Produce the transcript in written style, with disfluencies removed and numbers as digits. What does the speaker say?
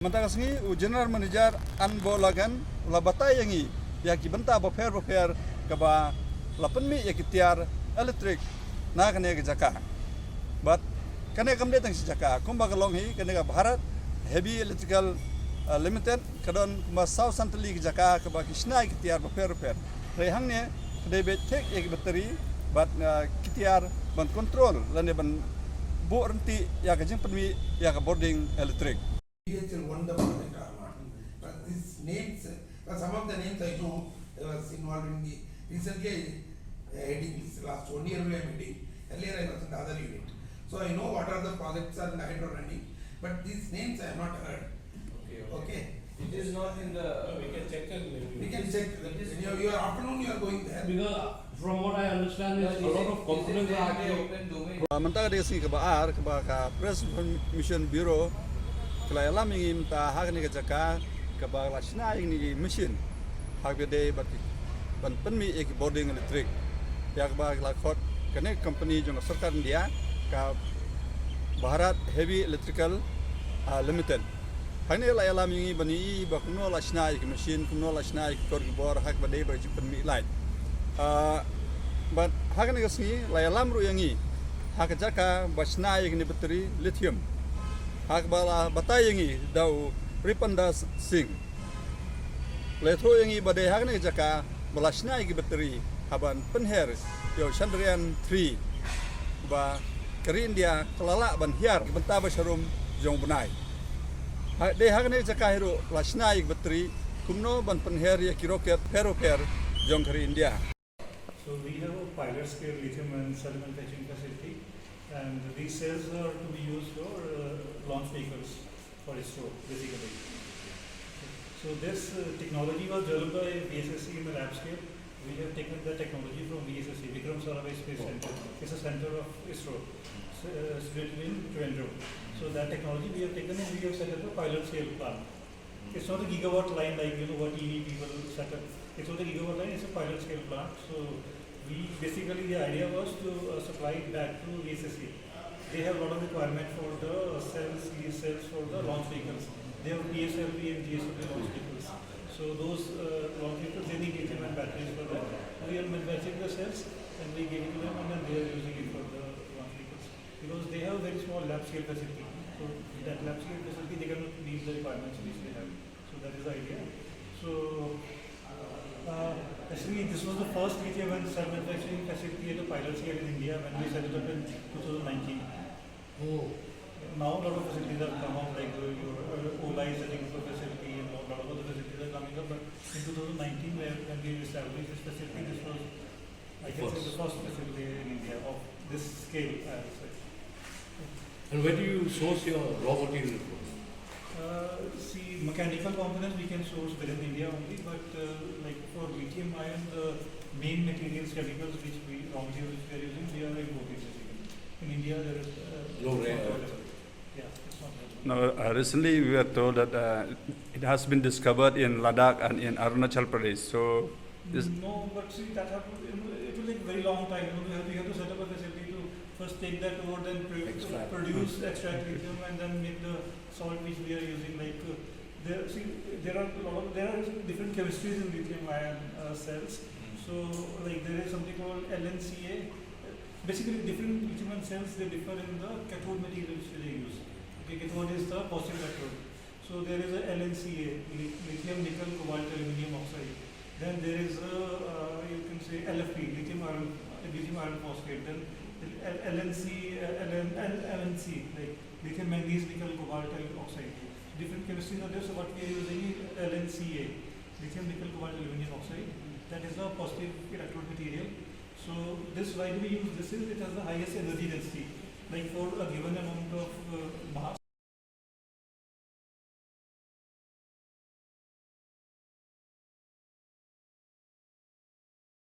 Matagasngi u general manager an bolagan la batay yangi ya ki banta bafer ka ba la pynmih ya ki tiar Elektrik na kane ke jaka but kane kamde tang si jaka kumba galong hi kane ka Bharat Heavy Electrical Limited kadon kuma South Central ki jaka ka ba ki snai ki tiar bafer re hang ne kade be tek ya ki bateri but ki tiar ban control lane ban bu renti ya ka jing pynmih ya ka boarding Elektrik. BHEL won the project or not. But these names, some of the names I know, I was involved in the recently heading this last 1 year we are meeting. Earlier I was in the other unit. So I know what are the projects are in the hydro running, but these names I have not heard. Okay. It is not in the. We can check and maybe. We can check. In your afternoon you are going there. Because from what I understand, is a lot of components are open domain. Mentara dia sini ke ba Press Mission Bureau kalau Ialam ingin minta hak ni ke jaka ke ba lasna ini mesin hak bede ban pynmih ek boarding Elektrik ya ke ba la khot kene company jong sarkar India ka Bharat Heavy Electrical Limited hane la Ialam ingin bani ba kuno lasna ek mesin kuno lasna ek khubor hak bede ba pynmih lain but hak ni kesini la Ialam ru yangi hak jaka basna ek ni bateri lithium hak bala batay yangi daw ripanda sing letho yangi badai hak ne jaka balasna igi bateri haban penher yo Chandrayaan 3 ba kari India kelala ban hiar benta basharum jong bunai de hak ne jaka hero lasna igi bateri kumno ban penher ya kiroket peroper jong kari India. So we have a pilot scale lithium and cell manufacturing facility, and these cells are to be used for launch vehicles for ISRO basically. So this technology was developed by VSSC in the lab scale. We have taken the technology from VSSC, Vikram Sarabhai Space Center. It's a center of ISRO, situated in Trivandrum. So that technology we have taken and we have set up a pilot scale plant. It's not a gigawatt line like what EV people set up. It's not a gigawatt line, it's a pilot scale plant. So we basically the idea was to supply it back to VSSC. They have a lot of requirement for the cells, these cells for the launch vehicles. They have PSLV and GSLV launch vehicles. So those launch vehicles, they need lithium and batteries for that. We are manufacturing the cells and we give it to them and then they are using it for the launch vehicles. Because they have a very small lab scale facility. So that lab scale facility, they cannot meet the requirements which they have. So that is the idea. So actually, this was the first lithium and cell manufacturing facility at a pilot scale in India when we set it up in 2019. Oh. Now a lot of facilities have come up, like Ola is setting up a facility and a lot of other facilities are coming up. But in 2019, when we established this facility, this was, I can say, the first facility in India of this scale, I would say. And where do you source your raw material from? See, mechanical components we can source within India only, but like for lithium ion, the main materials, chemicals which we raw materials which we are using, we are importing basically. In India, there is No rare. Yeah, it's not available. No, recently we were told that it has been discovered in Ladakh and in Arunachal Pradesh. So No, but see that happened. It will take a very long time. We have to set up a facility to first take that ore, then extract lithium, and then make the salt which we are using. Like there are different chemistries in lithium ion cells. So like there is something called LNCA. Basically, different lithium ion cells they differ in the cathode material which they use. Okay, cathode is the positive cathode. So there is a LNCA, lithium nickel cobalt aluminum oxide. Then there is a you can say LFP, lithium iron phosphate. Then LNC, like lithium manganese nickel cobalt oxide. Different chemistries are there. So what we are using is LNCA, lithium nickel cobalt aluminum oxide. That is the positive electrode material. So this, why do we use this? It has the highest energy density. Like for a given amount